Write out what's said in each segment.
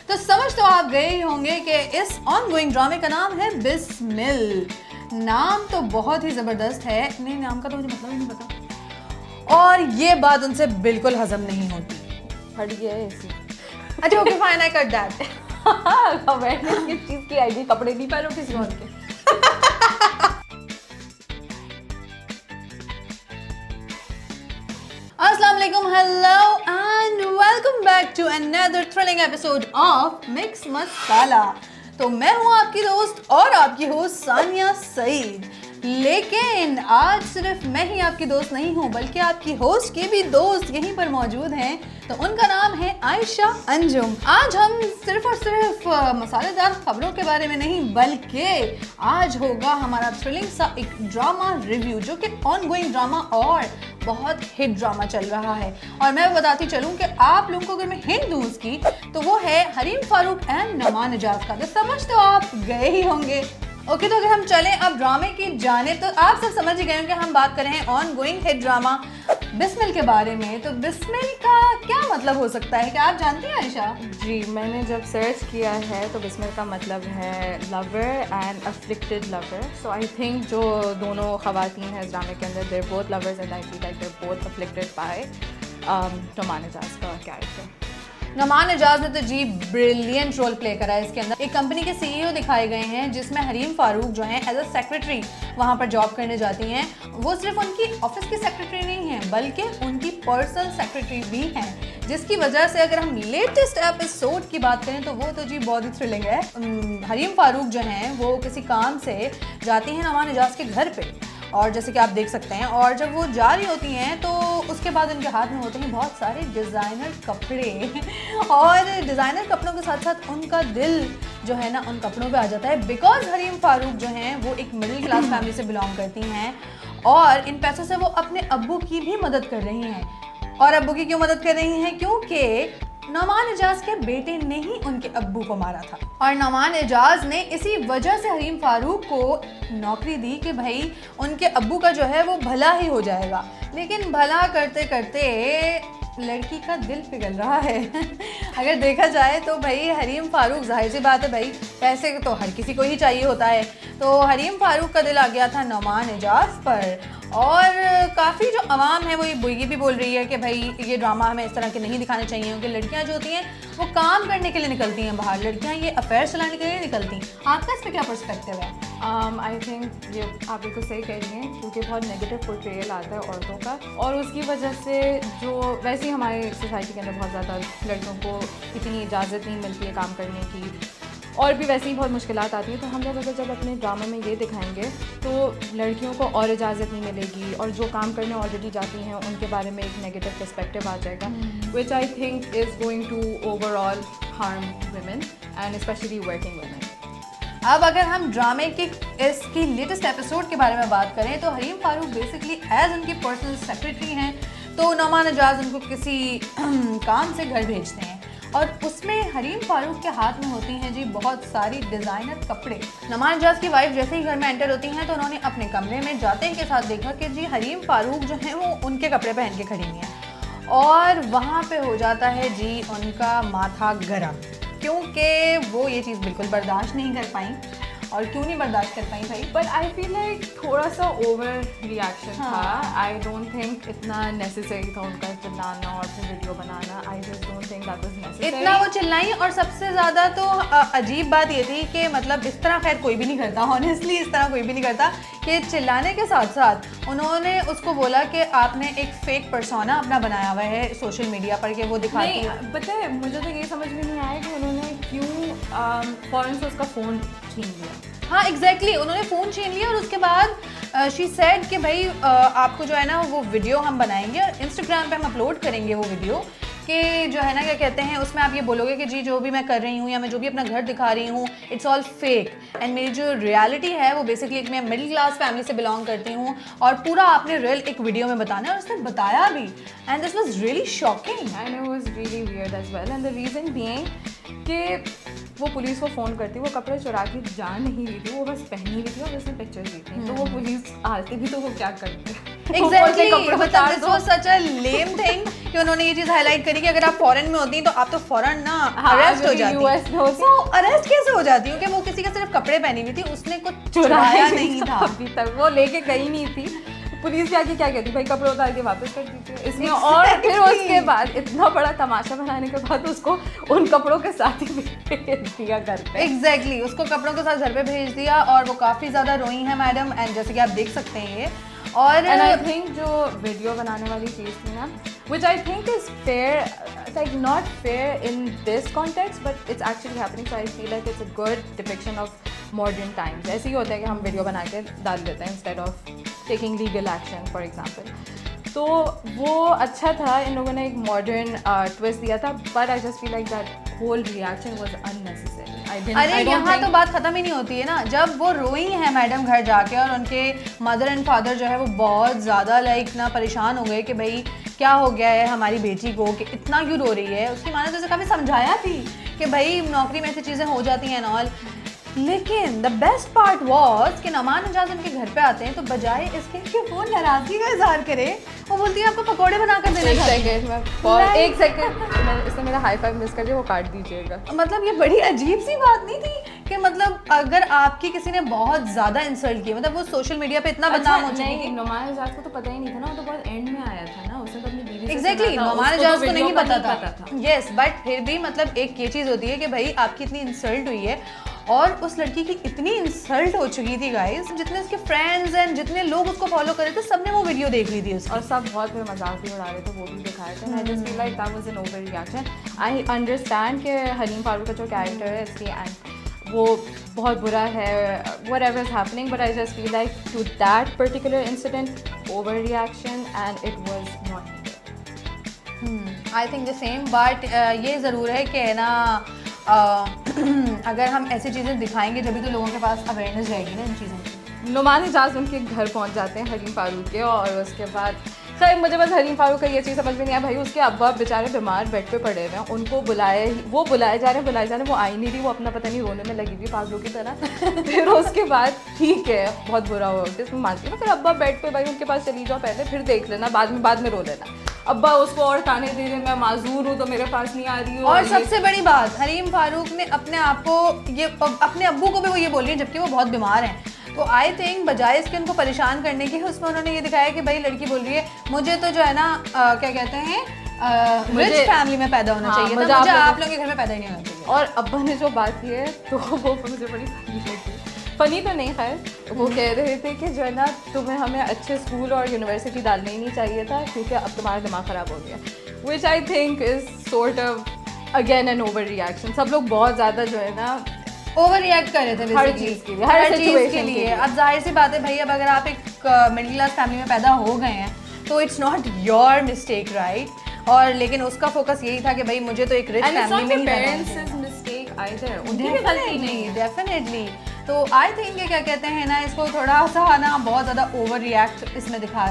तो समझ तो आप गए ही होंगे कि इस ऑनगोइंग ड्रामे का नाम है बिस्मिल। नाम तो बहुत ही ज़बरदस्त है, नहीं नाम का तो मुझे मतलब ही नहीं पता, और ये बात उनसे बिल्कुल हजम नहीं होती। फट गया है ऐसे। अच्छा okay fine, I cut that. Awareness की चीज की आईडी, कपड़े नहीं पहनो किसी और के। अस्सलाम वालेकुम, hello and welcome back to another thrilling episode of mix masala. तो मैं हूँ आपकी दोस्त और आपकी होस्ट सानिया सईद। लेकिन आज सिर्फ मैं ही आपकी दोस्त नहीं हूँ, बल्कि आपकी होस्ट के भी दोस्त यहीं पर मौजूद हैं। तो उनका नाम है आयशा अंजुम। आज हम सिर्फ और सिर्फ मसालेदार खबरों के बारे में नहीं, बल्कि आज होगा हमारा थ्रिलिंग सा एक ड्रामा रिव्यू, जो कि ऑनगोइंग ड्रामा और बहुत हिट ड्रामा चल रहा है। और मैं बताती चलूं कि आप लोगों को अगर मैं हिंट दूं उसकी, तो वो है हरीम फारूक एंड नमा निजाज का। तो समझ तो आप गए ही होंगे। ओके, तो अगर हम चलें अब ड्रामे की जाने, तो आप सब समझ ही गए होंगे हम बात कर रहे हैं on going hit drama Bismil के बारे में। तो बिस्मिल का क्या मतलब हो सकता है, क्या आप जानती हैं आयशा? जी, मैंने जब सर्च किया है तो बिस्मिल का मतलब है lover and afflicted lover. So I think जो दोनों खवातीन हैं इस ड्रामे के अंदर, they're both lovers and I feel like they're both afflicted by नमा निजाज का कैरेक्टर। नमा निजाज ने तो जी ब्रिलियंट रोल प्ले करा है इसके अंदर। एक कंपनी के सीईओ दिखाए गए हैं, जिसमें हरीम फारूक जो हैं एज अ सेक्रेटरी वहाँ पर जॉब करने जाती हैं। वो सिर्फ उनकी ऑफिस की सेक्रेटरी नहीं है, बल्कि उनकी पर्सनल सेक्रेटरी भी हैं, जिसकी वजह से अगर हम लेटेस्ट एपिसोड की बात करें तो वो तो जी बहुत ही थ्रिलिंग है। हरीम फारूक जो हैं वो किसी काम से जाती हैं नमा निजाज के घर पे, और जैसे कि आप देख सकते हैं, और जब वो जा रही होती हैं तो उसके बाद उनके हाथ में होते हैं बहुत सारे डिज़ाइनर कपड़े और डिज़ाइनर कपड़ों के साथ साथ उनका दिल जो है ना उन कपड़ों पे आ जाता है, बिकॉज हरीम फारूक जो हैं वो एक मिडिल क्लास फैमिली से बिलोंग करती हैं, और इन पैसों से वो अपने अब्बू की भी मदद कर रही हैं। और अब्बू की क्यों मदद कर रही हैं? क्योंकि नौमान एजाज के बेटे ने ही उनके अब्बू को मारा था, और नौमान एजाज ने इसी वजह से हरीम फारूक को नौकरी दी कि भाई उनके अब्बू का जो है वो भला ही हो जाएगा। लेकिन भला करते करते लड़की का दिल पिघल रहा है। अगर देखा जाए तो भाई हरीम फारूक, जाहिर सी बात है भाई, पैसे तो हर किसी को ही चाहिए होता है, तो हरीम फारूक का दिल आ गया था नौमान एजाज पर। और काफ़ी जो अवाम है वो ये भी बोल रही है कि भाई ये ड्रामा हमें इस तरह के नहीं दिखाने चाहिए, क्योंकि लड़कियां जो होती हैं वो काम करने के लिए निकलती हैं बाहर, लड़कियां ये अफेयर चलाने के लिए निकलती हैं। आपका इस पर क्या पर्सपेक्टिव है? आई थिंक ये आप बिल्कुल सही कह रही हैं, क्योंकि बहुत नेगेटिव पोर्ट्रेयल आता है औरतों का, और उसकी वजह से जो वैसे ही हमारी सोसाइटी के अंदर बहुत ज़्यादा लड़कियों को इतनी इजाज़त नहीं मिलती है काम करने की, और भी वैसे ही बहुत मुश्किलात आती हैं। तो हम लोग अगर जब अपने ड्रामे में ये दिखाएंगे तो लड़कियों को और इजाज़त नहीं मिलेगी, और जो काम करने ऑलरेडी जाती हैं उनके बारे में एक नेगेटिव पर्सपेक्टिव आ जाएगा, which I think is going to overall harm women and especially working women. अब अगर हम ड्रामे की इसकी लेटेस्ट एपिसोड के बारे में बात करें, तो हरीम फारूक बेसिकली एज उनकी पर्सनल सेक्रेटरी हैं, तो नमा निजाज उनको किसी काम से घर भेजते हैं, और उसमें हरीम फारूक के हाथ में होती हैं जी बहुत सारी डिज़ाइनर कपड़े। नमा निजाज की वाइफ जैसे ही घर में एंटर होती हैं तो उन्होंने अपने कमरे में जाते ही के साथ देखा कि जी हरीम फारूक जो हैं वो उनके कपड़े पहन के खड़ी हैं, और वहाँ पे हो जाता है जी उनका माथा गरम, क्योंकि वो ये चीज़ बिल्कुल बर्दाश्त नहीं कर पाई। और क्यों नहीं बर्दाश्त कर पाई भाई? बट आई फील लाइक थोड़ा सा ओवर रिएक्शन था। आई डोंट थिंक इतना नेसेसरी था उनका चिल्लाना और फिर video banana. I just don't think that was necessary. इतना वो चिल्लाई, और सबसे ज़्यादा तो अजीब बात ये थी कि मतलब इस तरह खैर कोई भी नहीं करता, ऑनेस्टली इस तरह कोई भी नहीं करता कि चिल्लाने के साथ साथ उन्होंने उसको बोला कि आपने एक फेक पर्सोना अपना बनाया हुआ है सोशल मीडिया पर, कि वो दिखाती है। पता है, मुझे तो ये समझ में नहीं आया कि उन्होंने क्यों फ़ौरन से उसका फ़ोन छीन लिया। हाँ एग्जैक्टली, उन्होंने फ़ोन छीन लिया, और उसके बाद शी सेड कि भाई आपको जो है ना वो वीडियो हम बनाएंगे और इंस्टाग्राम पे हम अपलोड करेंगे वो वीडियो, कि जो है ना क्या कहते हैं उसमें आप ये बोलोगे कि जी जो भी मैं कर रही हूँ या मैं जो भी अपना घर दिखा रही हूँ इट्स ऑल फेक, एंड मेरी जो रियलिटी है वो बेसिकली मैं मिडिल क्लास फैमिली से बिलोंग करती हूँ, और पूरा आपने रियल एक वीडियो में बताना है। और उसने बताया भी, and this was really shocking and it was really weird as well, and the reason being कि वो पुलिस को फ़ोन करती, वो कपड़े चुरा के जा नहीं रही थी, वो बस पहनी हुई थी और उसने पिक्चर्स ली थी, तो वो पुलिस आती भी तो वो क्या करते। एग्जैक्टली मतलब this was such a lame thing कि उन्होंने ये चीज हाईलाइट करी कि अगर आप फॉरेन में होती तो आप तो फॉरेन ना अरेस्ट हो जाती। यूएस में होती तो अरेस्ट कैसे हो जाती क्योंकि वो किसी के सिर्फ कपड़े पहनी हुई थी, उसने कुछ चुराया नहीं था अभी तक, वो लेके गई नहीं थी। पुलिस जाके क्या कहती, भाई कपड़े उतार के वापस कर दीजिए इसमें। और फिर उसके बाद इतना बड़ा तमाशा बनाने के बाद उसको उन कपड़ों के साथ ही भेज दिया घर पे। एग्जैक्टली उसको कपड़ों के साथ घर पे भेज दिया और वो काफ़ी ज़्यादा रोई है मैडम, एंड जैसे कि आप देख सकते हैं ये। और एंड आई थिंक जो वीडियो बनाने वाली चीज़ थी ना, which I think is fair, like not fair in this context, but it's actually happening, so I feel like it's a good depiction of modern times. ऐसे ही होता है कि हम वीडियो बना के डाल देते हैं instead of taking legal action, for example. तो वो अच्छा था, इन लोगों ने एक मॉडर्न ट्विस्ट दिया था, but I just feel like that whole reaction was unnecessary. अरे यहाँ तो बात खत्म ही नहीं होती है ना, जब वो रोई है मैडम घर जाके और उनके मदर एंड फादर जो है वो बहुत ज़्यादा लाइक ना परेशान हो गए कि भाई क्या हो गया है हमारी बेटी को कि इतना क्यों रो रही है। उसकी माँ ने तो उसे काफ़ी समझाया थी कि भाई नौकरी में ऐसी चीज़ें हो जाती हैं ऑल, लेकिन द बेस्ट पार्ट वॉज कि नमान इजाज उनके घर पे आते हैं तो बजाय इसके कि वो नाराजगी का इजहार करे, वो बोलती है आपको पकौड़े बनाकर देने एक सेकंड इसने मेरा हाई फाइव मिस कर दिया, वो काट दीजिएगा। मतलब ये बड़ी अजीब सी बात नहीं थी कि मतलब अगर आपकी किसी ने बहुत ज्यादा इंसल्ट की, मतलब वो सोशल मीडिया पे इतना बदनाम हो चुकी थी। नुमान इजाज को तो पता ही नहीं था ना, वो तो बहुत एंड में आया था ना, उसने तो अपनी बीवी से एग्जैक्टली नुमान इजाज को नहीं पता था। यस, बट फिर भी मतलब एक ये चीज होती है कि भाई आपकी इतनी इंसल्ट हुई है और उस लड़की की इतनी इंसल्ट हो चुकी थी गाइस, जितने उसके फ्रेंड्स एंड जितने लोग उसको फॉलो कर रहे थे सबने वो वीडियो देख ली थी उसकी, और सब बहुत फिर मजाक भी उड़ा रहे थे, वो भी दिखाया था। आई just feel like that was an over reaction. I understand कि हरीम फारूक का जो कैरेक्टर है इसकी एंड वो बहुत बुरा है, whatever is happening, but I just feel like to that particular incident overreaction and it was not needed. I think the same, but ये ज़रूर है कि ना अगर हम ऐसी चीज़ें दिखाएंगे जभी तो लोगों के पास अवेयरनेस जाएगी ना इन चीज़ों की। नुमान इजाज उनके घर पहुंच जाते हैं हरीम फारूक के, और उसके बाद खैर मुझे बस हरीम फारूक का ये चीज़ समझ में नहीं आया, भाई उसके अब्बा बेचारे बीमार बेड पे पड़े हुए हैं, उनको वो बुलाए जा रहे हैं, वो आई नहीं रही, वो अपना पता नहीं रोने में लगी हुई पागलों की तरह। फिर उसके बाद ठीक है बहुत बुरा हुआ इसमें मानती हूँ, फिर अब्बा बेड पे, भाई उनके पास चली जाओ पहले, फिर देख लेना बाद में रो लेना। अब्बा उसको और ताने दे रहे, मैं माजूर हूँ तो मेरे पास नहीं आ रही हूँ। और सबसे बड़ी बात हरीम फारूक ने अपने आप को ये अपने अब्बू को भी वो ये बोल रही है जबकि वो बहुत बीमार हैं। तो आई थिंक बजाय इसके उनको परेशान करने की उसमें उन्होंने ये दिखाया कि भाई लड़की बोल रही है मुझे तो जो है ना क्या कहते हैं रिच फैमिली में पैदा होना चाहिए था, मुझे आप लोगों के घर में पैदा ही नहीं होना चाहिए। और अब्बा ने जो बात की है तो वो मुझे बड़ी फनी लगी, फनी तो नहीं खैर, वो कह रहे थे कि जो है ना तुम्हें हमें अच्छे स्कूल और यूनिवर्सिटी डालना ही नहीं चाहिए था क्योंकि अब तुम्हारा दिमाग ख़राब हो गया, which I think is sort of again an overreaction. सब लोग बहुत ज़्यादा जो है ना ओवर रिएक्ट कर रहे थे हर चीज़ के लिए, हर चीज़ के लिए। अब जाहिर सी बात है भाई, अब अगर आप एक मिडिल क्लास फैमिली में पैदा हो गए हैं तो it's not your mistake right, और लेकिन उसका फोकस यही था कि भाई मुझे तो एक रिच फैमिली में ही पेरेंट्स मिस्टेक आइदर, उनकी भी गलती नहीं है डेफिनेटली। तो आई थिंक क्या कहते हैं ना, इसको थोड़ा सा ना बहुत ज़्यादा ओवर रिएक्ट इसमें दिखा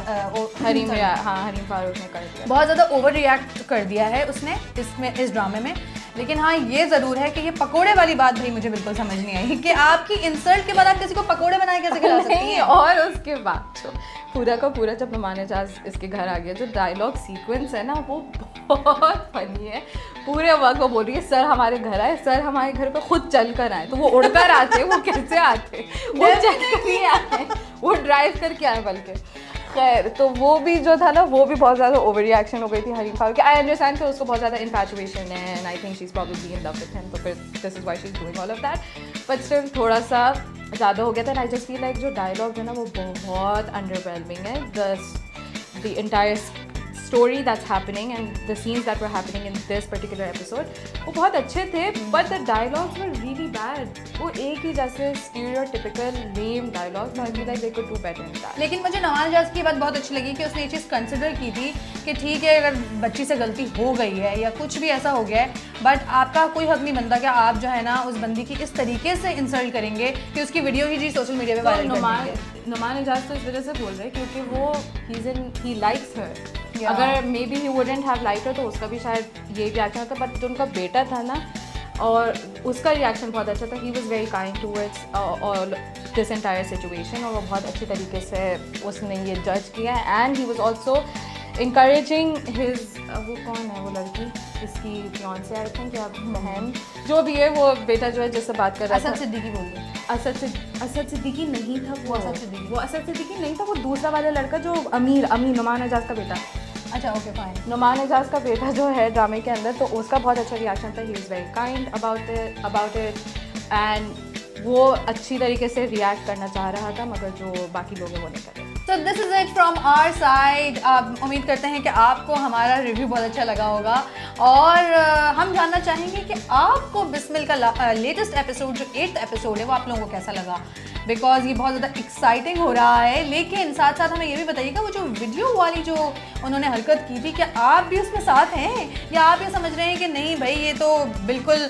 हरीम फारूक ने कर दिया, बहुत ज़्यादा ओवर रिएक्ट कर दिया है उसने इसमें इस ड्रामे में। लेकिन हाँ ये ज़रूर है कि ये पकोड़े वाली बात भाई मुझे बिल्कुल समझ नहीं आई कि आपकी इंसल्ट के बाद आप किसी को पकोड़े बनाए कैसे खिला सकती हैं। और उसके बाद तो पूरा का पूरा जब नुमान इजाज इसके घर आ गया, जो डायलॉग सीक्वेंस है ना वो बहुत फनी है। पूरे वक्त वो बोल रही है सर हमारे घर आए, सर हमारे घर पे खुद चल कर आए, तो वो उड़कर आते, वो कैसे आते, वो चल कर नहीं आए, वो ड्राइव करके आए बल्कि। खैर तो वो भी जो था ना वो भी बहुत ज़्यादा ओवर रिएक्शन हो गई थी हरीम फारूक की। आई अंडरस्टैंड कि उसको बहुत ज़्यादा इन्फैचुएशन है and I think she is probably in love with him, तो फिर this is why she is doing all of that, but still थोड़ा सा ज़्यादा हो गया था। And I just feel like जो डायलॉग है ना वो बहुत अंडरवेलमिंग है। The entire story that's happening and the scenes that were happening in this particular episode वो बहुत अच्छे थे, but the dialogues were really bad. वो एक ही जैसे stereotypical lame dialogues, I feel like they could do better in that. लेकिन मुझे नवाज इजाज की बात बहुत अच्छी लगी कि उसने ये चीज़ कंसिडर की थी कि ठीक है अगर बच्ची से गलती हो गई है या कुछ भी ऐसा हो गया है, बट आपका कोई हक नहीं बनता कि आप जो है ना उस बंदी की इस तरीके से इंसल्ट करेंगे कि उसकी वीडियो ही जी सोशल मीडिया पे वायरल कर देंगे। नुमान इजाज तो इस वजह से बोल रहे हैं क्योंकि वो he likes her. अगर maybe he wouldn't have like her तो उसका भी शायद ये रिएक्शन होता, बट जो उनका बेटा था ना और उसका रिएक्शन बहुत अच्छा था. He was very kind towards all this entire situation, और वो बहुत अच्छी तरीके से उसने ये जज किया. And he was also encouraging his, वो कौन है वो लड़की, इसकी फियांसे आई थिंक, या बहन जो भी है, वो बेटा जो है जिससे बात कर रहा था. असद सिद्दीकी बोल रहे हैं. असद सिद्दीकी नहीं था वो. वो असद सिद्दीकी नहीं था, वो दूसरा वाला लड़का जो अमीर नुमान एजाज का बेटा. अच्छा ओके फाइन. नुमान एजाज का बेटा जो है ड्रामे के अंदर, तो उसका बहुत अच्छा रिएक्शन था. He is very kind about it and वो अच्छी तरीके से रिएक्ट करना चाह रहा था, मगर जो बाकी लोग हैं वो नहीं कर रहे. So this is it from our side. उम्मीद करते हैं कि आपको हमारा रिव्यू बहुत अच्छा लगा होगा, और हम जानना चाहेंगे कि आपको बिस्मिल का लेटेस्ट एपिसोड जो 8th एपिसोड है वो आप लोगों को कैसा लगा, बिकॉज ये बहुत ज़्यादा एक्साइटिंग हो रहा है. लेकिन साथ साथ हमें ये भी बताइएगा वो जो वीडियो वाली जो उन्होंने हरकत की थी, क्या आप भी उसमें साथ हैं, या आप ये समझ रहे हैं कि नहीं भाई ये तो बिल्कुल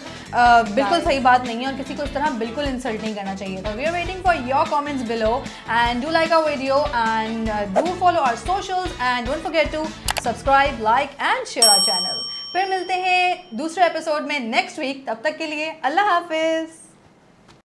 सही बात नहीं है और किसी को इस तरह बिल्कुल इंसल्ट नहीं करना चाहिए. तो we are waiting for your comments below, and do like our video and do follow our socials and don't forget to subscribe, like and share our channel. फिर मिलते हैं दूसरे एपिसोड में नेक्स्ट वीक. तब तक के लिए अल्लाह हाफिज.